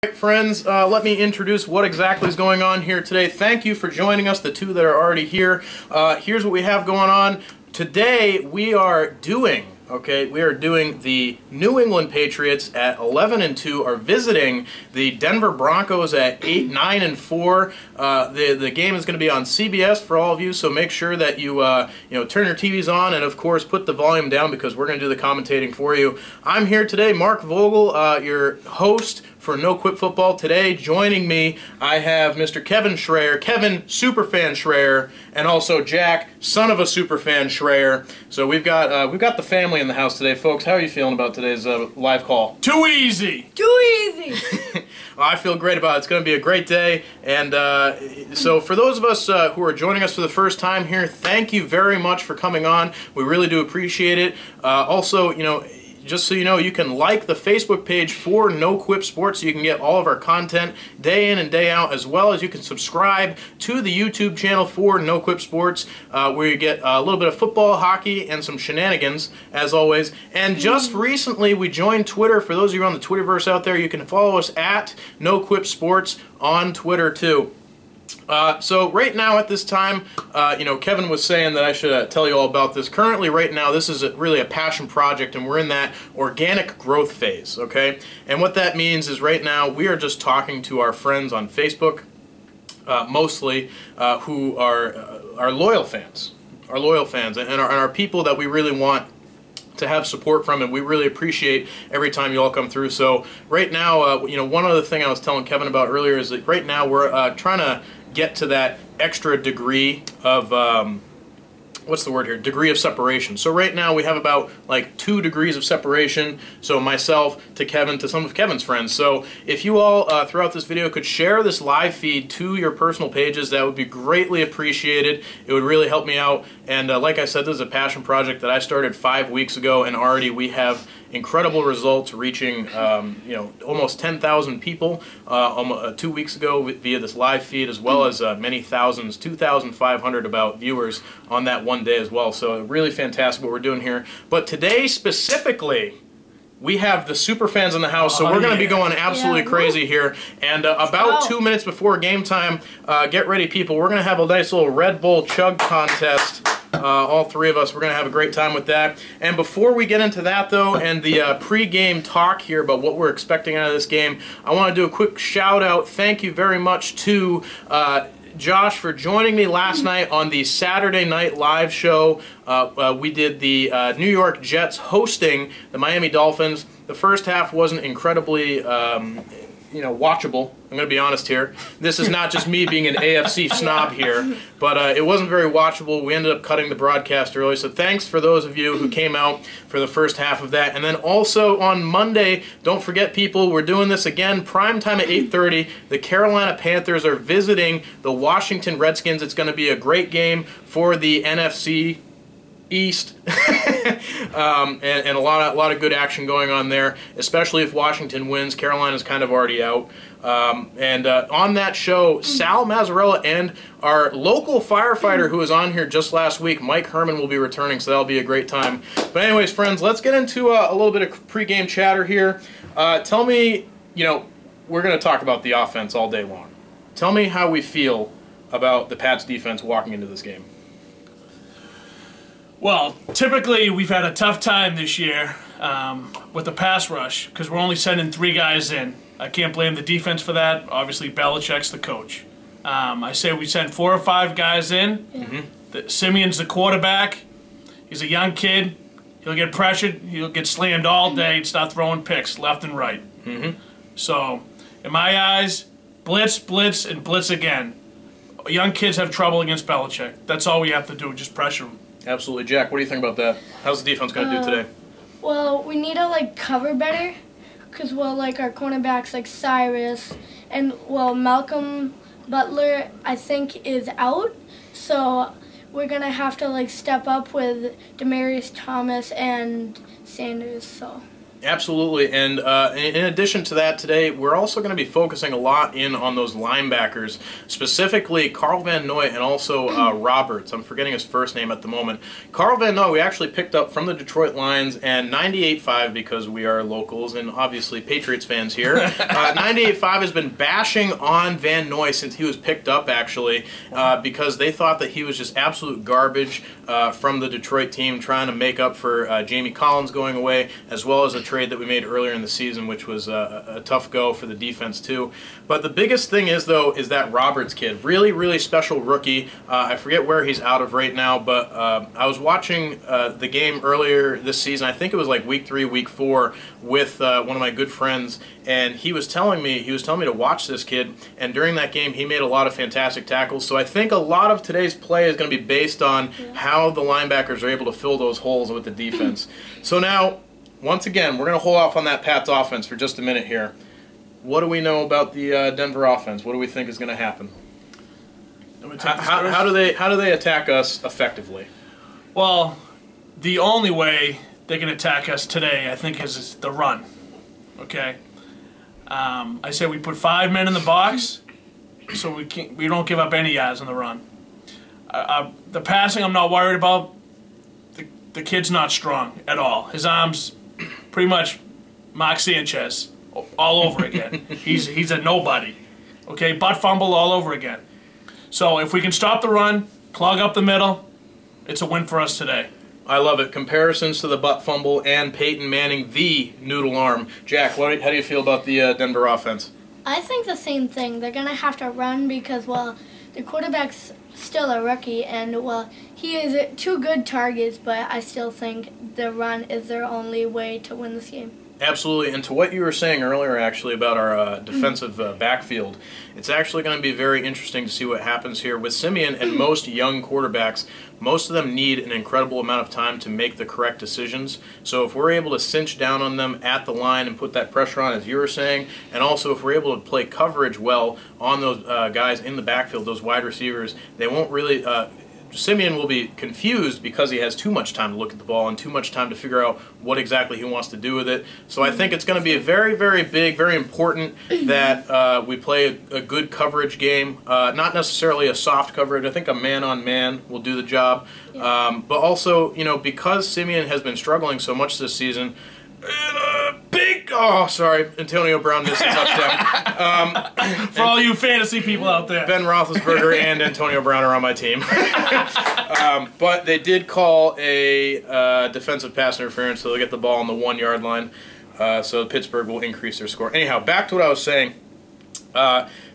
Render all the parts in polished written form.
All right, friends, let me introduce what exactly is going on here today. Thank you for joining us, the two that are already here. Here's what we have going on. Today we are doing the New England Patriots at 11-2 are visiting the Denver Broncos at 8-9-4. The game is going to be on CBS for all of you, so make sure that you turn your TVs on and of course put the volume down because we're going to do the commentating for you. I'm here today, Mark Vogel, your host for No Quit Football. Today, joining me, I have Mr. Kevin Shrayer, Kevin SuperFan Shrayer, and also Jack, son of a SuperFan Shrayer. So we've got the family in the house today, folks. How are you feeling about today's live call? Too easy. Too easy. Well, I feel great about it. It's going to be a great day. And so for those of us who are joining us for the first time here, thank you very much for coming on. We really do appreciate it. Also, just so you know, you can like the Facebook page for No Quip Sports so you can get all of our content day in and day out, as well as you can subscribe to the YouTube channel for No Quip Sports where you get a little bit of football, hockey, and some shenanigans, as always. And just recently we joined Twitter. For those of you on the Twitterverse out there, you can follow us at No Quip Sports on Twitter too. So right now at this time, Kevin was saying that I should tell you all about this. Currently, right now, this is really a passion project, and we're in that organic growth phase, okay? And what that means is right now we are just talking to our friends on Facebook, mostly, who are loyal fans, and are people that we really want to have support from, and we really appreciate every time you all come through. So right now, one other thing I was telling Kevin about earlier is that right now we're trying to get to that extra degree of what's the word here? Degree of separation. So right now we have about like 2 degrees of separation. So myself to Kevin to some of Kevin's friends. So if you all throughout this video could share this live feed to your personal pages, that would be greatly appreciated. It would really help me out. And like I said, this is a passion project that I started 5 weeks ago, and already we have incredible results, reaching almost 10,000 people 2 weeks ago via this live feed, as well as many thousands, 2,500 about viewers on that one day as well. So really fantastic what we're doing here. But today specifically, we have the super fans in the house, so we're going to be going absolutely crazy here. And about 2 minutes before game time, get ready, people. We're going to have a nice little Red Bull chug contest. All 3 of us, we're going to have a great time with that. And before we get into that, though, and the pre-game talk here about what we're expecting out of this game, I want to do a quick shout-out. Thank you very much to Josh for joining me last night on the Saturday Night Live show. We did the New York Jets hosting the Miami Dolphins. The first half wasn't incredibly watchable. I'm going to be honest here. This is not just me being an AFC snob here, but it wasn't very watchable. We ended up cutting the broadcast early, so thanks for those of you who came out for the first half of that. And then also on Monday, don't forget, people, we're doing this again, prime time at 8:30. The Carolina Panthers are visiting the Washington Redskins. It's going to be a great game for the NFC East, and a lot of good action going on there, especially if Washington wins. Carolina's kind of already out. On that show, Sal Mazzarella and our local firefighter who was on here just last week, Mike Herman, will be returning, so that'll be a great time. But anyways, friends, let's get into a little bit of pregame chatter here. Tell me, we're going to talk about the offense all day long. Tell me how we feel about the Pats defense walking into this game. Well, typically we've had a tough time this year with the pass rush because we're only sending 3 guys in. I can't blame the defense for that. Obviously, Belichick's the coach. I say we send 4 or 5 guys in. Simeon's the quarterback. He's a young kid. He'll get pressured. He'll get slammed all day and start throwing picks left and right. So, in my eyes, blitz, blitz, and blitz again. Young kids have trouble against Belichick. That's all we have to do, just pressure them. Absolutely. Jack, what do you think about that? How's the defense going to do today? Well, we need to cover better because our cornerbacks Cyrus and Malcolm Butler I think is out, so we're gonna have to step up with Demaryius Thomas and Sanders. So Absolutely, and in addition to that today, we're also going to be focusing a lot in on those linebackers, specifically Carl Van Noy and also Roberts. I'm forgetting his first name at the moment. Carl Van Noy we actually picked up from the Detroit Lions, and 98.5, because we are locals and obviously Patriots fans here, 98.5 has been bashing on Van Noy since he was picked up, actually, because they thought that he was just absolute garbage from the Detroit team, trying to make up for Jamie Collins going away, as well as a trade that we made earlier in the season, which was a tough go for the defense too. But the biggest thing is, though, is that Roberts kid. Really, really special rookie. I forget where he's out of right now, but I was watching the game earlier this season. I think it was like week 3, week 4, with one of my good friends, and he was telling me to watch this kid. And during that game, he made a lot of fantastic tackles. So I think a lot of today's play is going to be based on how the linebackers are able to fill those holes with the defense. So now, once again, we're going to hold off on that Pats offense for just a minute here. What do we know about the Denver offense? What do we think is going to happen? How do they attack us effectively? Well, the only way they can attack us today, I think, is the run. Okay. I say we put 5 men in the box, so we don't give up any yards on the run. The passing, I'm not worried about. The kid's not strong at all. His arms, pretty much Mark Sanchez all over again. He's a nobody. Okay, butt fumble all over again. So if we can stop the run, clog up the middle, it's a win for us today. I love it. Comparisons to the butt fumble and Peyton Manning, the noodle arm. Jack, how do you feel about the Denver offense? I think the same thing. They're going to have to run because, well, the quarterback's still a rookie, and, well, he is 2 good targets, but I still think the run is their only way to win this game. Absolutely, and to what you were saying earlier, actually, about our defensive backfield, it's actually going to be very interesting to see what happens here. With Simeon and most young quarterbacks, most of them need an incredible amount of time to make the correct decisions. So if we're able to cinch down on them at the line and put that pressure on, as you were saying, and also if we're able to play coverage well on those guys in the backfield, those wide receivers, they won't really... Simeon will be confused because he has too much time to look at the ball and too much time to figure out what exactly he wants to do with it. So I think it's going to be a very, very big, very important that we play a good coverage game. Not necessarily a soft coverage. I think a man-on-man will do the job. But also, because Simeon has been struggling so much this season, Antonio Brown missed a touchdown. For all you fantasy people out there. Ben Roethlisberger and Antonio Brown are on my team. But they did call a defensive pass interference, so they'll get the ball on the 1-yard line. So Pittsburgh will increase their score. Anyhow, back to what I was saying.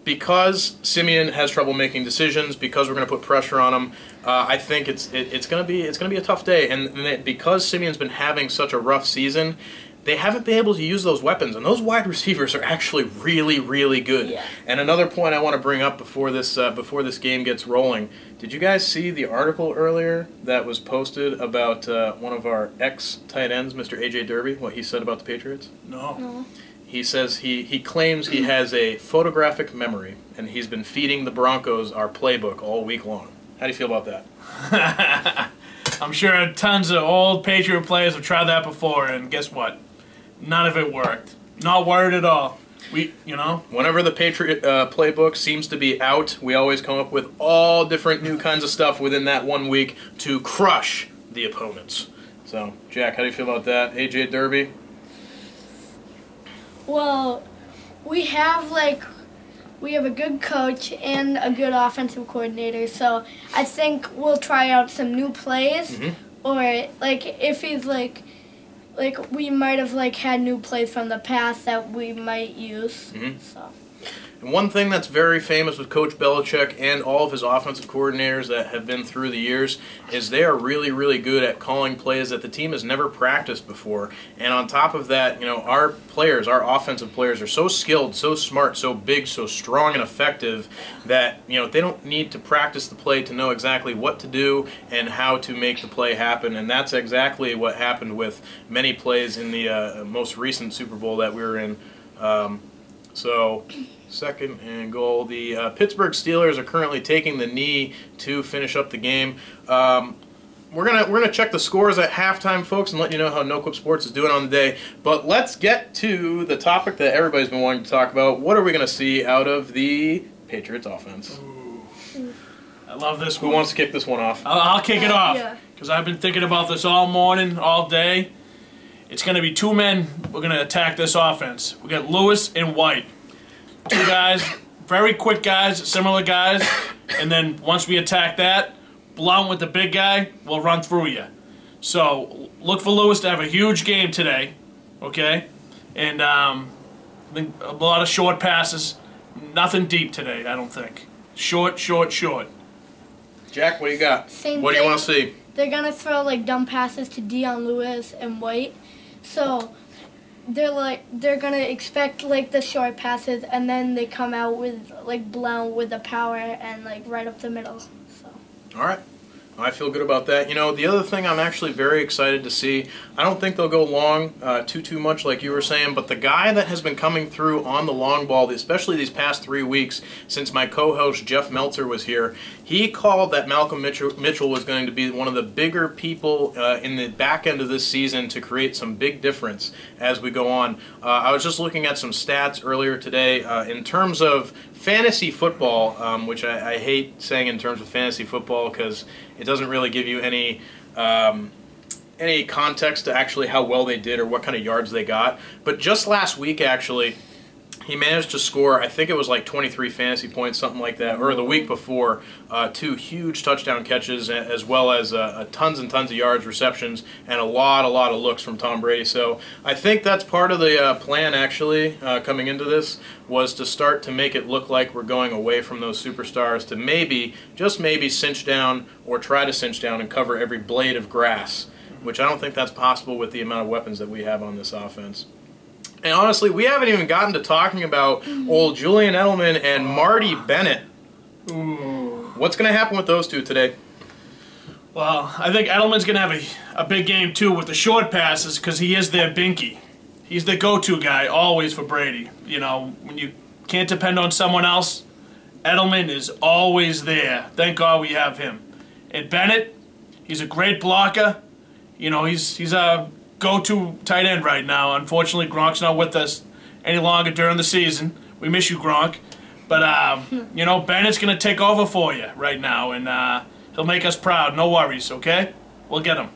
Because Simeon has trouble making decisions, because we're going to put pressure on him, I think it's going to be a tough day. And because Simeon's been having such a rough season, they haven't been able to use those weapons, and those wide receivers are actually really, really good. Yeah. And another point I want to bring up before this game gets rolling. Did you guys see the article earlier that was posted about one of our ex-tight ends, Mr. A.J. Derby, what he said about the Patriots? No. He says he claims he has a photographic memory, and he's been feeding the Broncos our playbook all week long. How do you feel about that? I'm sure tons of old Patriot players have tried that before, and guess what? None of it worked. Not worried at all. Whenever the Patriot playbook seems to be out, we always come up with all different new kinds of stuff within that 1 week to crush the opponents. So, Jack, how do you feel about that? A.J. Derby? Well, we have a good coach and a good offensive coordinator, so I think we'll try out some new plays, or if he's we might have had new plays from the past that we might use. So. And one thing that's very famous with Coach Belichick and all of his offensive coordinators that have been through the years is they are really, really good at calling plays that the team has never practiced before. And on top of that, our players, our offensive players, are so skilled, so smart, so big, so strong and effective that they don't need to practice the play to know exactly what to do and how to make the play happen. And that's exactly what happened with many plays in the most recent Super Bowl that we were in. So, 2nd and goal. The Pittsburgh Steelers are currently taking the knee to finish up the game. we're gonna check the scores at halftime, folks, and let you know how No Quip Sports is doing on the day. But let's get to the topic that everybody's been wanting to talk about. What are we gonna see out of the Patriots offense? Ooh. I love this Who one. wants to kick this one off? I'll kick it off Yeah. because I've been thinking about this all morning, all day. It's going to be two men. We're going to attack this offense. We got Lewis and White. Two guys, very quick guys, similar guys. And then once we attack that, Blount with the big guy will run through you. So look for Lewis to have a huge game today, okay? And I think a lot of short passes. Nothing deep today, I don't think. Short, short, short. Jack, what do you got? Same What do you thing. want to see? They're gonna throw like dumb passes to Dion Lewis and White, so they're gonna expect like the short passes, and then they come out with like Blount with the power and like right up the middle. So. All right. I feel good about that. You know, the other thing I'm actually very excited to see, I don't think they'll go long too much like you were saying, but the guy that has been coming through on the long ball, especially these past 3 weeks since my co-host Jeff Meltzer was here, he called that Malcolm Mitchell was going to be one of the bigger people in the back end of this season to create some big difference as we go on. I was just looking at some stats earlier today in terms of fantasy football, which I hate saying in terms of fantasy football because it doesn't really give you any context to actually how well they did or what kind of yards they got. But just last week, actually, he managed to score, I think it was like 23 fantasy points, something like that, or the week before, 2 huge touchdown catches, as well as tons and tons of yards, receptions, and a lot of looks from Tom Brady. So I think that's part of the plan, actually, coming into this, was to start to make it look like we're going away from those superstars to maybe, just maybe, cinch down or try to cinch down and cover every blade of grass, which I don't think that's possible with the amount of weapons that we have on this offense. And honestly, we haven't even gotten to talking about old Julian Edelman and Marty Bennett. Ooh. What's going to happen with those two today? Well, I think Edelman's going to have a big game, too, with the short passes because he is their Binky. He's the go-to guy always for Brady. You know, when you can't depend on someone else, Edelman is always there. Thank God we have him. And Bennett, he's a great blocker. You know, he's a go-to tight end right now. Unfortunately, Gronk's not with us any longer during the season. We miss you, Gronk. But, you know, Bennett's going to take over for you right now, and he'll make us proud. No worries, okay? We'll get him.